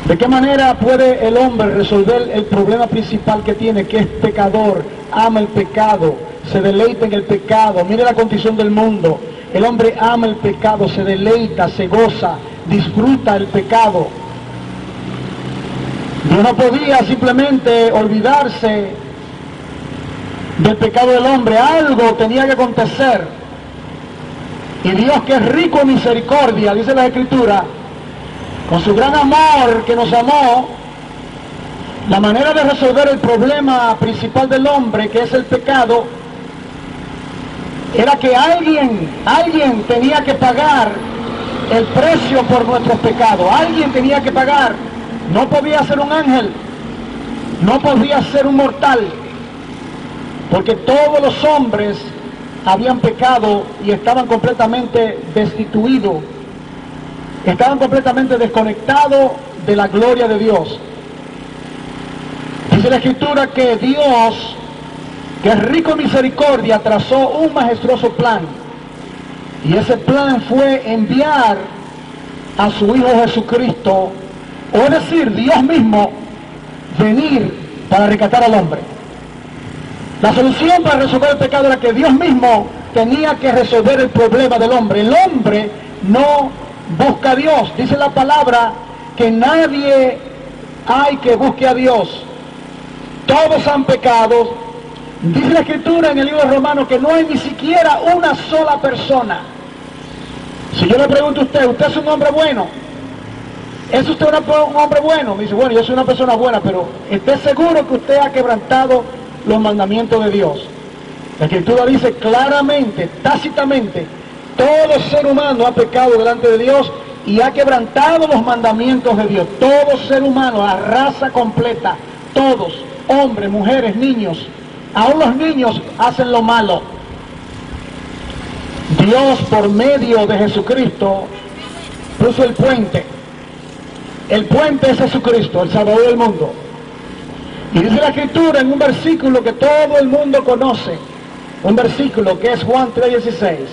¿De qué manera puede el hombre resolver el problema principal que tiene, que es pecador, ama el pecado, se deleita en el pecado? Mire la condición del mundo. El hombre ama el pecado, se deleita, se goza, disfruta el pecado. Dios no podía simplemente olvidarse del pecado del hombre. Algo tenía que acontecer. Y Dios, que es rico en misericordia, dice la Escritura, con su gran amor que nos amó, la manera de resolver el problema principal del hombre, que es el pecado, era que alguien tenía que pagar el precio por nuestros pecados. Alguien tenía que pagar. No podía ser un ángel, no podía ser un mortal, porque todos los hombres habían pecado y estaban completamente destituidos, estaban completamente desconectados de la gloria de Dios. Dice la Escritura que Dios, que es rico en misericordia, trazó un majestuoso plan, y ese plan fue enviar a su Hijo Jesucristo, o es decir, Dios mismo, venir para rescatar al hombre. La solución para resolver el pecado era que Dios mismo tenía que resolver el problema del hombre. El hombre no busca a Dios. Dice la palabra que nadie hay que busque a Dios. Todos han pecado. Dice la Escritura en el libro de Romanos que no hay ni siquiera una sola persona. Si yo le pregunto a usted, ¿usted es un hombre bueno? ¿Es usted un hombre bueno? Me dice, bueno, yo soy una persona buena, pero ¿esté seguro que usted ha quebrantado los mandamientos de Dios? La Escritura dice claramente, tácitamente, todo ser humano ha pecado delante de Dios y ha quebrantado los mandamientos de Dios. Todo ser humano, la raza completa, todos, hombres, mujeres, niños, aún los niños hacen lo malo. Dios, por medio de Jesucristo, puso el puente. El puente es Jesucristo, el Salvador del mundo. Y dice la Escritura en un versículo que todo el mundo conoce, un versículo que es Juan 3:16,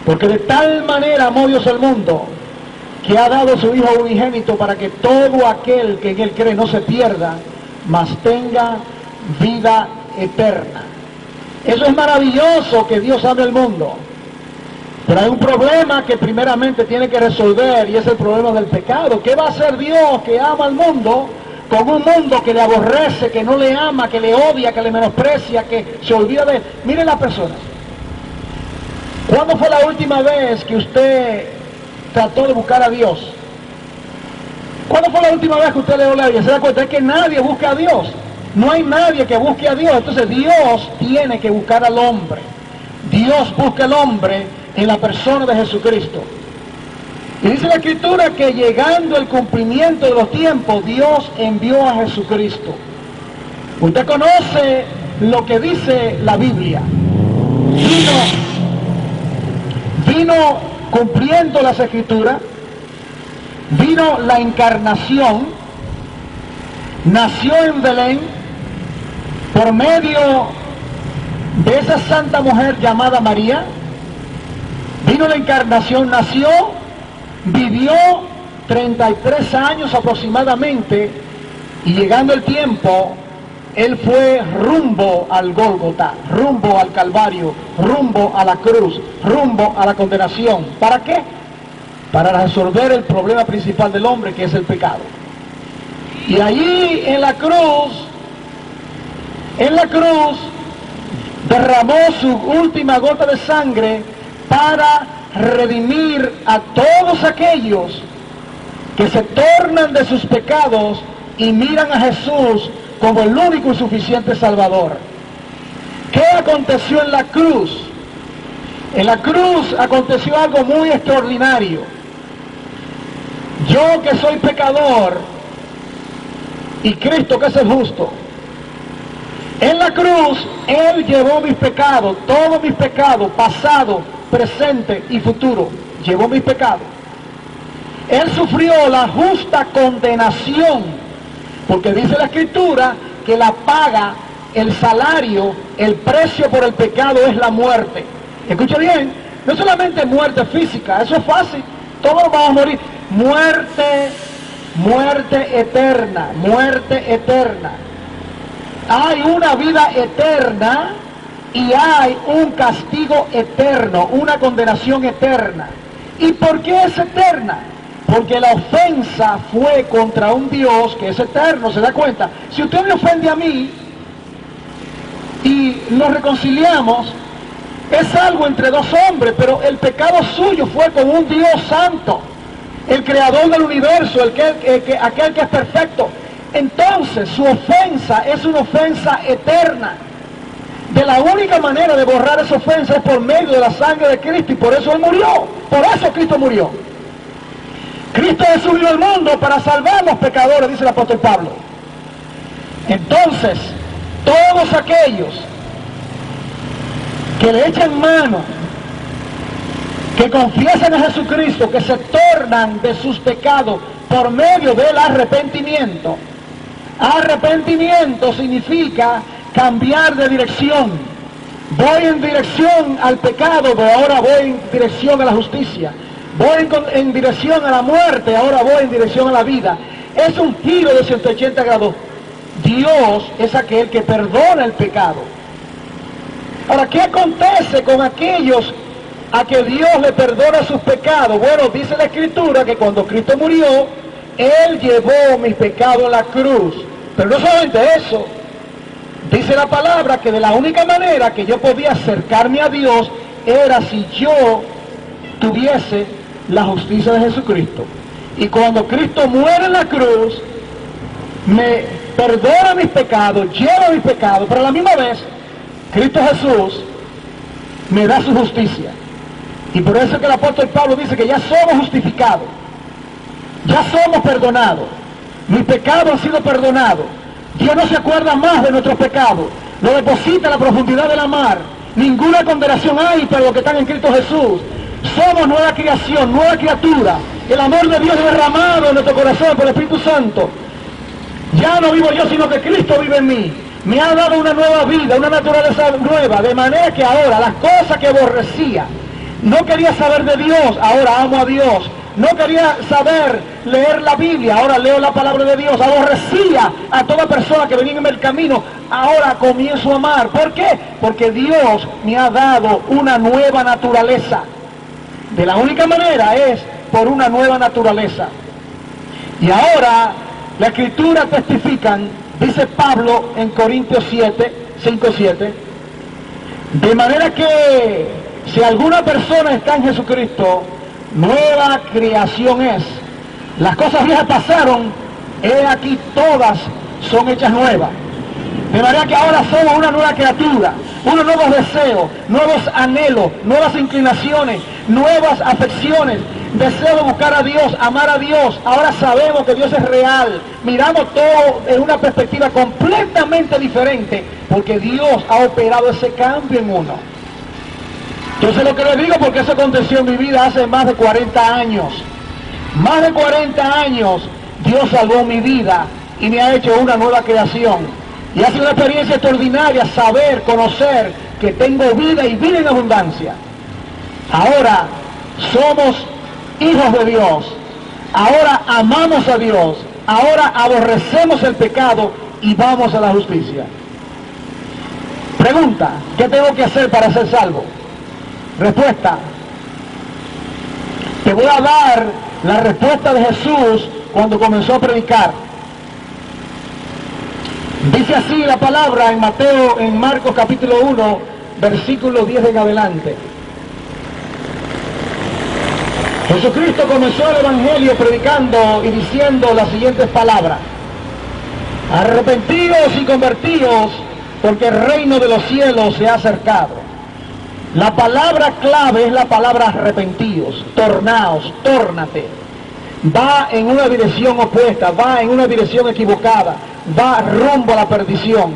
porque de tal manera amó Dios al mundo, que ha dado a su Hijo unigénito, para que todo aquel que en Él cree no se pierda, mas tenga vida eterna. Eso es maravilloso, que Dios ame al mundo. Pero hay un problema que primeramente tiene que resolver, y es el problema del pecado. ¿Qué va a hacer Dios, que ama al mundo, con un mundo que le aborrece, que no le ama, que le odia, que le menosprecia, que se olvida de él? Miren las personas. ¿Cuándo fue la última vez que usted trató de buscar a Dios? ¿Cuándo fue la última vez que usted le dio la Biblia? Se da cuenta, es que nadie busca a Dios. No hay nadie que busque a Dios. Entonces Dios tiene que buscar al hombre. Dios busca al hombre en la persona de Jesucristo. Y dice la Escritura que llegando el cumplimiento de los tiempos, Dios envió a Jesucristo. Usted conoce lo que dice la Biblia. Vino cumpliendo las Escrituras, vino la encarnación, nació en Belén por medio de esa santa mujer llamada María. Vino la encarnación, nació, vivió 33 años aproximadamente, y llegando el tiempo, Él fue rumbo al Gólgota, rumbo al Calvario, rumbo a la cruz, rumbo a la condenación. ¿Para qué? Para resolver el problema principal del hombre, que es el pecado. Y allí en la cruz, derramó su última gota de sangre para redimir a todos aquellos que se tornan de sus pecados y miran a Jesús como el único y suficiente Salvador. ¿Qué aconteció en la cruz? En la cruz aconteció algo muy extraordinario. Yo, que soy pecador, y Cristo, que es el justo, en la cruz Él llevó mis pecados, todos mis pecados, pasado, presente y futuro. Llevó mis pecados. Él sufrió la justa condenación, porque dice la Escritura que la paga, el salario, el precio por el pecado es la muerte. Escucha bien, no solamente muerte física, eso es fácil, todos vamos a morir. muerte eterna, muerte eterna. Hay una vida eterna y hay un castigo eterno, una condenación eterna. ¿Y por qué es eterna? Porque la ofensa fue contra un Dios que es eterno, ¿se da cuenta? Si usted me ofende a mí y nos reconciliamos, es algo entre dos hombres, pero el pecado suyo fue con un Dios santo, el creador del universo, aquel que es perfecto. Entonces su ofensa es una ofensa eterna. De la única manera de borrar esa ofensa es por medio de la sangre de Cristo, y por eso Él murió. Por eso Cristo murió. Cristo Jesús vino al mundo para salvar a los pecadores, dice el apóstol Pablo. Entonces, todos aquellos que le echan mano, que confiesan a Jesucristo, que se tornan de sus pecados por medio del arrepentimiento. Arrepentimiento significa cambiar de dirección. Voy en dirección al pecado, pero ahora voy en dirección a la justicia. Voy en dirección a la muerte, ahora voy en dirección a la vida. Es un giro de 180 grados. Dios es aquel que perdona el pecado. Ahora, ¿qué acontece con aquellos a que Dios le perdona sus pecados? Bueno, dice la Escritura que cuando Cristo murió, Él llevó mis pecados a la cruz. Pero no solamente eso, dice la palabra que de la única manera que yo podía acercarme a Dios era si yo tuviese la justicia de Jesucristo. Y cuando Cristo muere en la cruz, me perdona mis pecados, lleva mis pecados, pero a la misma vez, Cristo Jesús me da su justicia. Y por eso es que el apóstol Pablo dice que ya somos justificados, ya somos perdonados, mis pecados han sido perdonados. Dios no se acuerda más de nuestros pecados, lo deposita en la profundidad de la mar. Ninguna condenación hay para los que están en Cristo Jesús. Somos nueva creación, nueva criatura. El amor de Dios es derramado en nuestro corazón por el Espíritu Santo. Ya no vivo yo, sino que Cristo vive en mí. Me ha dado una nueva vida, una naturaleza nueva, de manera que ahora las cosas que aborrecía, no quería saber de Dios, ahora amo a Dios. No quería saber leer la Biblia, ahora leo la palabra de Dios. Aborrecía a toda persona que venía en el camino, ahora comienzo a amar. ¿Por qué? Porque Dios me ha dado una nueva naturaleza. De la única manera es por una nueva naturaleza. Y ahora la Escritura testifican, dice Pablo en Corintios 5:7, de manera que si alguna persona está en Jesucristo, nueva creación es. Las cosas viejas pasaron, he aquí todas son hechas nuevas. De manera que ahora somos una nueva criatura, unos nuevos deseos, nuevos anhelos, nuevas inclinaciones, nuevas afecciones, deseo de buscar a Dios, amar a Dios. Ahora sabemos que Dios es real, miramos todo en una perspectiva completamente diferente, porque Dios ha operado ese cambio en uno. Yo sé lo que les digo porque eso aconteció en mi vida hace más de 40 años. Más de 40 años Dios salvó mi vida y me ha hecho una nueva creación. Y ha sido una experiencia extraordinaria saber, conocer que tengo vida y vida en abundancia. Ahora somos hijos de Dios. Ahora amamos a Dios. Ahora aborrecemos el pecado y vamos a la justicia. Pregunta, ¿qué tengo que hacer para ser salvo? Respuesta. Te voy a dar la respuesta de Jesús cuando comenzó a predicar. Dice así la palabra en Marcos capítulo 1, versículo 10 en adelante. Jesucristo comenzó el Evangelio predicando y diciendo las siguientes palabras: arrepentidos y convertidos, porque el reino de los cielos se ha acercado. La palabra clave es la palabra arrepentidos, tornaos, tórnate. Va en una dirección opuesta, va en una dirección equivocada, va rumbo a la perdición.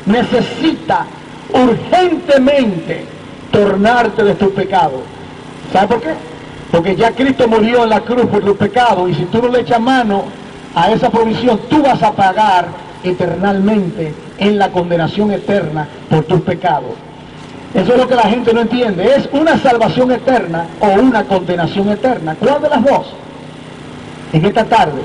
Necesita urgentemente tornarte de tus pecados. ¿Sabes por qué? Porque ya Cristo murió en la cruz por tus pecados, y si tú no le echas mano a esa provisión, tú vas a pagar eternamente en la condenación eterna por tus pecados. Eso es lo que la gente no entiende. ¿Es una salvación eterna o una condenación eterna? ¿Cuál de las dos? En esta tarde